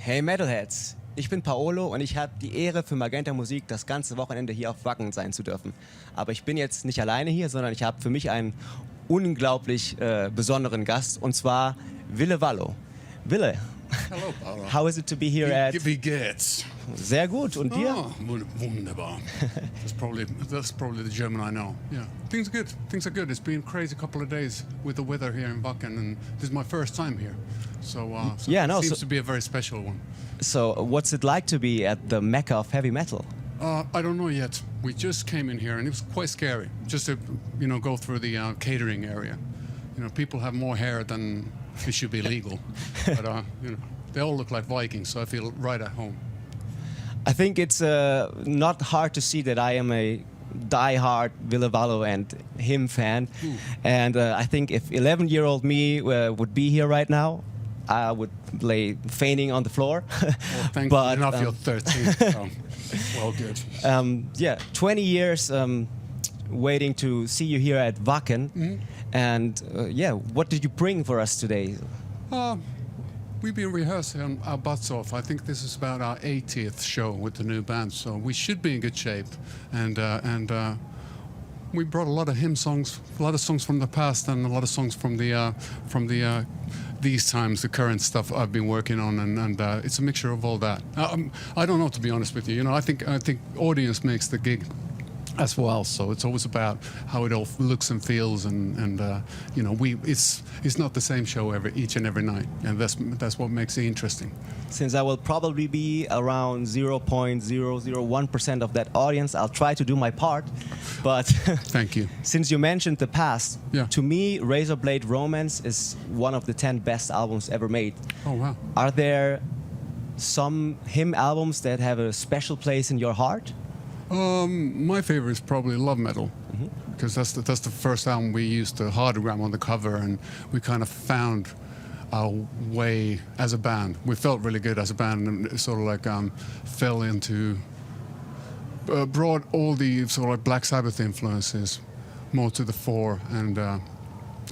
Hey Metalheads, ich bin Paolo und ich habe die Ehre für Magentamusik das ganze Wochenende hier auf Wacken sein zu dürfen. Aber ich bin jetzt nicht alleine hier, sondern ich habe für mich einen unglaublich besonderen Gast und zwar Ville Valo. Ville, Hello, Paolo. how is it to be here at... Wie geht's? Sehr gut, und dir? Oh, wunderbar. That's probably the German I know. Yeah, things are good. Things are good. It's been a crazy couple of days with the weather here in Wacken, and this is my first time here. So it seems to be a very special one. So what's it like to be at the Mecca of heavy metal? I don't know yet. We just came in here, and it was quite scary. Just to go through the catering area. People have more hair than it should be legal, but they all look like Vikings, so I feel right at home. I think it's not hard to see that I am a die-hard Ville Valo and him fan. Ooh. And I think if 11-year-old me would be here right now, I would lay fainting on the floor. Well, thank you. Enough, you're 13. So, well, good. 20 years waiting to see you here at Wacken. Mm-hmm. And what did you bring for us today? We've been rehearsing our butts off. I think this is about our 80th show with the new band, so we should be in good shape. And we brought a lot of hymn songs, a lot of songs from the past, and a lot of songs from these times, the current stuff I've been working on, and it's a mixture of all that. I don't know, to be honest with you. I think audience makes the gig as well, so it's always about how it all looks and feels, and it's not the same show each and every night, and that's what makes it interesting. Since I will probably be around 0.001% of that audience, I'll try to do my part. But thank you. Since you mentioned the past, yeah. To me, Razorblade Romance is one of the 10 best albums ever made. Oh wow! Are there some hymn albums that have a special place in your heart? My favorite is probably Love Metal, because that's the first album we used the hologram on the cover, and we kind of found our way as a band. We felt really good as a band, and sort of like fell into, brought all the sort of like Black Sabbath influences more to the fore, and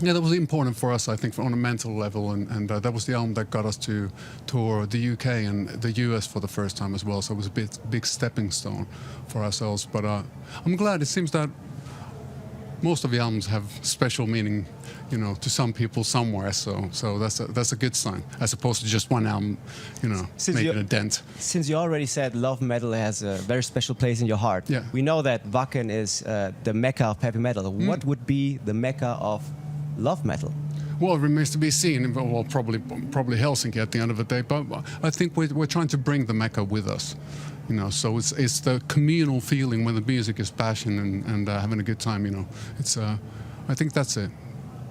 that was important for us, I think, on a mental level, and that was the album that got us to tour the UK and the US for the first time as well, so it was a big stepping stone for ourselves. But I'm glad it seems that most of the albums have special meaning, to some people somewhere, so that's a good sign, as opposed to just one album, making a dent. Since you already said Love Metal has a very special place in your heart, yeah. We know that Wacken is the Mecca of heavy metal. What would be the Mecca of Love Metal? Well, it remains to be seen. Well, probably Helsinki at the end of the day. But I think we're trying to bring the Mecca with us. So it's the communal feeling when the music is passion and having a good time. I think that's it.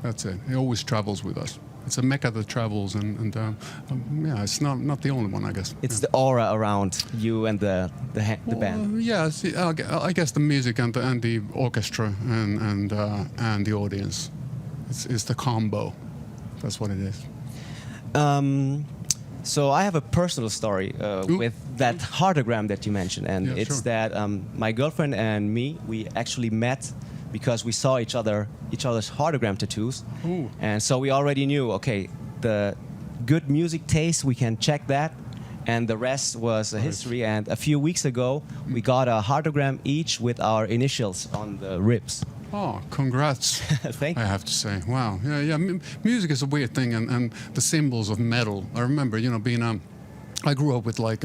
That's it. It always travels with us. It's a Mecca that travels, and it's not the only one, I guess. It's the aura around you and the band. Yeah, I guess the music and the orchestra and the audience. It's the combo. That's what it is. So I have a personal story with that heartogram that you mentioned, and it's that my girlfriend and me, we actually met because we saw each other's heartogram tattoos. Ooh. And so we already knew, okay, the good music taste, we can check that, and the rest was a history. And a few weeks ago, we got a heartogram each with our initials on the ribs. Oh, congrats. Thank you. I have to say. Wow. Yeah. Music is a weird thing, and the symbols of metal. I remember, being I grew up with like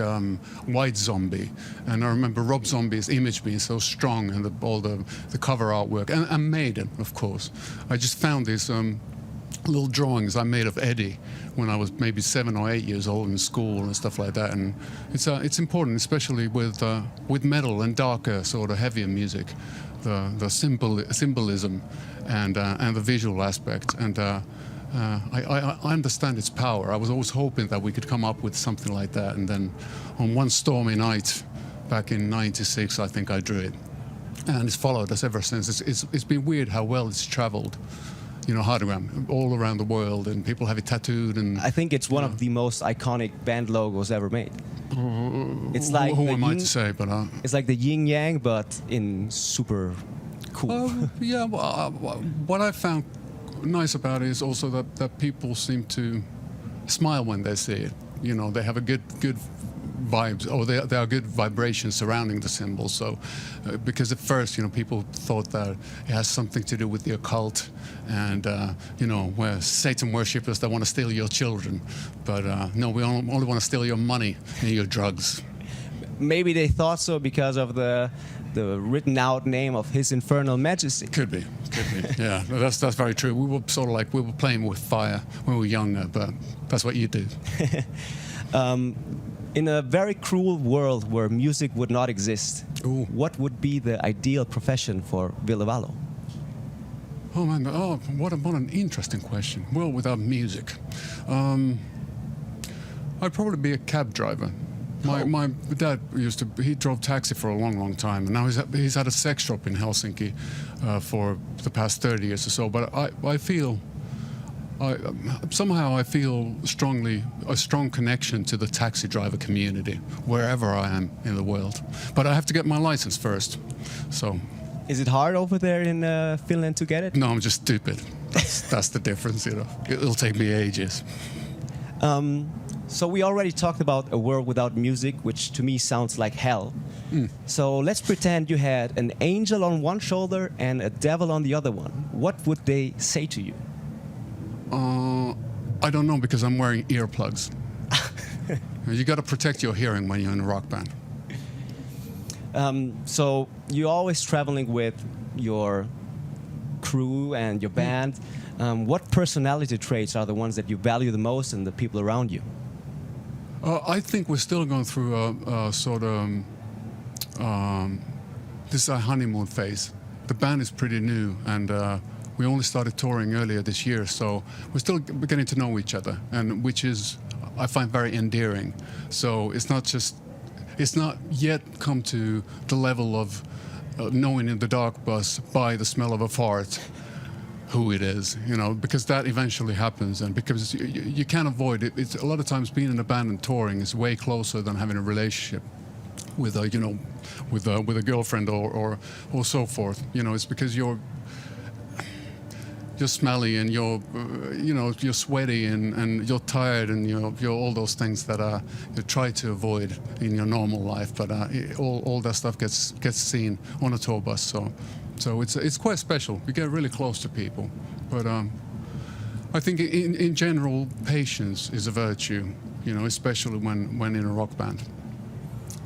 White Zombie, and I remember Rob Zombie's image being so strong, and all the cover artwork, and Maiden, of course. I just found these little drawings I made of Eddie when I was maybe 7 or 8 years old in school and stuff like that, and it's important, especially with metal and darker, sort of heavier music. The symbolism and the visual aspect, and I understand its power. I was always hoping that we could come up with something like that, and then on one stormy night back in '96, I think I drew it, and it's followed us ever since. It's been weird how well it's traveled. Heartogram all around the world, and people have it tattooed. And I think it's one of the most iconic band logos ever made. It's like who am I to say? But it's like the yin yang, but in super cool. What I found nice about it is also that people seem to smile when they see it. You know, they have a good vibes, or there are good vibrations surrounding the cymbals. So, because at first, you know, people thought that it has something to do with the occult, and you know, where Satan worshippers that want to steal your children. But no, we only want to steal your money and your drugs. Maybe they thought so because of the written out name of His Infernal Majesty. Could be. Yeah, that's very true. We were sort of like, we were playing with fire when we were younger, but that's what you do. In a very cruel world where music would not exist, Ooh. what would be the ideal profession for Ville Valo? Oh man, what an interesting question. Well, without music, I'd probably be a cab driver. My dad he drove taxi for a long time, and now he's had a sex shop in Helsinki for the past 30 years or so. But I feel somehow I feel a strong connection to the taxi driver community wherever I am in the world. But I have to get my license first. So, is it hard over there in Finland to get it? No, I'm just stupid. That's the difference, you know. It'll take me ages. So we already talked about a world without music, which to me sounds like hell. So let's pretend you had an angel on one shoulder and a devil on the other one. What would they say to you? I don't know, because I'm wearing earplugs. You got to protect your hearing when you're in a rock band. So you're always traveling with your crew and your band. What personality traits are the ones that you value the most in the people around you? I think we're still going through a sort of this honeymoon phase. The band is pretty new, and we only started touring earlier this year, so we're still getting to know each other, and which is, I find, very endearing. So it's not yet come to the level of knowing in the dark bus by the smell of a fart who it is, you know, because that eventually happens, and because you can't avoid it. It's a lot of times being in a band and touring is way closer than having a relationship with a, you know, with a girlfriend or so forth. You know, it's because you're smelly and you're sweaty and you're tired and you're all those things that you try to avoid in your normal life, but all that stuff gets seen on a tour bus. So it's quite special. You get really close to people, but I think in general, patience is a virtue, you know, especially when in a rock band.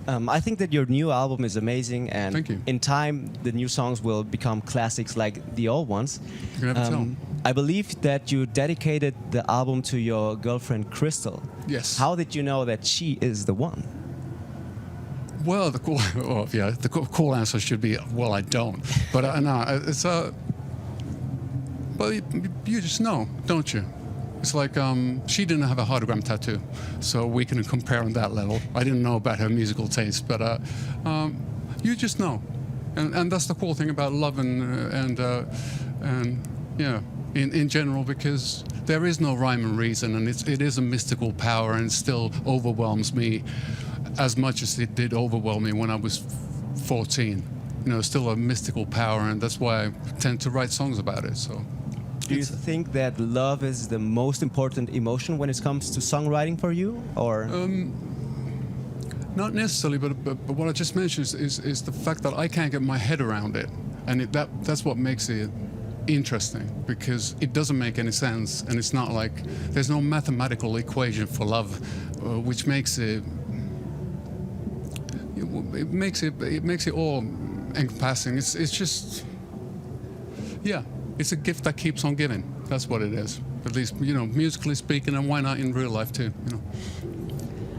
I think that your new album is amazing, and Thank you. in time the new songs will become classics like the old ones. You can never tell. I believe that you dedicated the album to your girlfriend Crystal. Yes. How did you know that she is the one? Well, the cool answer should be, well, I don't. But no, it's well, you just know, don't you? It's like she didn't have a hologram tattoo, so we can compare on that level. I didn't know about her musical taste, but you just know, and that's the cool thing about love and yeah, in general, because there is no rhyme and reason, and it is a mystical power, and it still overwhelms me as much as it did overwhelm me when I was 14. You know, still a mystical power, and that's why I tend to write songs about it. So. Do you think that love is the most important emotion when it comes to songwriting for you, or? Not necessarily, but what I just mentioned is the fact that I can't get my head around it, and that's what makes it interesting, because it doesn't make any sense, and it's not like there's no mathematical equation for love, which makes it makes it all encompassing. It's just, yeah. It's a gift that keeps on giving. That's what it is. At least, you know, musically speaking, and why not in real life too? You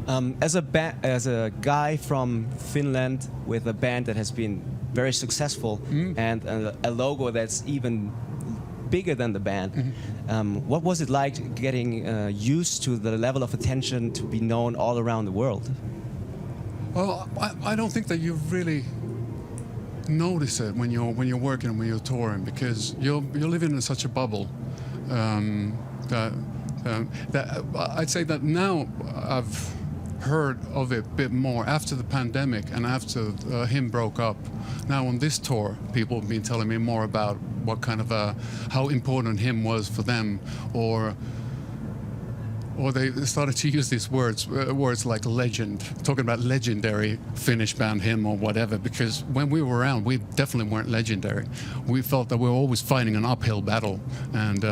know. As a guy from Finland with a band that has been very successful and a logo that's even bigger than the band, what was it like getting used to the level of attention to be known all around the world? Well, I don't think that you've really notice it when you're working and when you're touring, because you're living in such a bubble that I'd say that now I've heard of it a bit more after the pandemic and after him broke up. Now on this tour, people have been telling me more about what kind of how important him was for them, or or they started to use these words like legend, talking about legendary Finnish band him or whatever. Because when we were around, we definitely weren't legendary. We felt that we were always fighting an uphill battle, and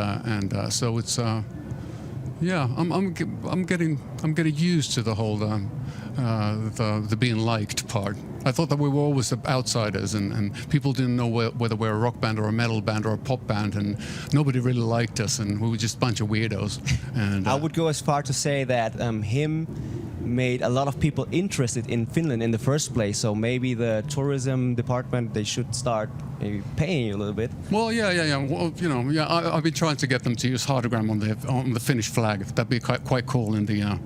so it's yeah. I'm getting used to the whole the being liked part. I thought that we were always the outsiders, and people didn't know whether we're a rock band or a metal band or a pop band, and nobody really liked us, and we were just a bunch of weirdos. And I would go as far to say that him made a lot of people interested in Finland in the first place. So maybe the tourism department, they should start maybe paying you a little bit. Well, yeah. Well, you know, yeah. I've been trying to get them to use hologram on the Finnish flag. That'd be quite cool. In the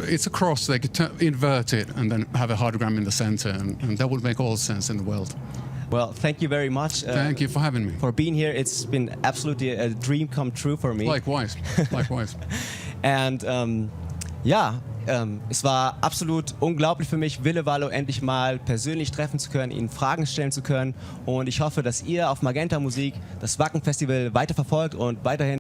it's a cross. They could invert it and then have a hologram in the center, and that would make all sense in the world. Well, thank you very much. Thank you for having me. For being here. It's been absolutely a dream come true for me. Likewise. And ja. Es war absolut unglaublich für mich, Ville Valo endlich mal persönlich treffen zu können, ihnen Fragen stellen zu können. Und ich hoffe, dass ihr auf Magenta Musik das Wacken Festival weiterverfolgt und weiterhin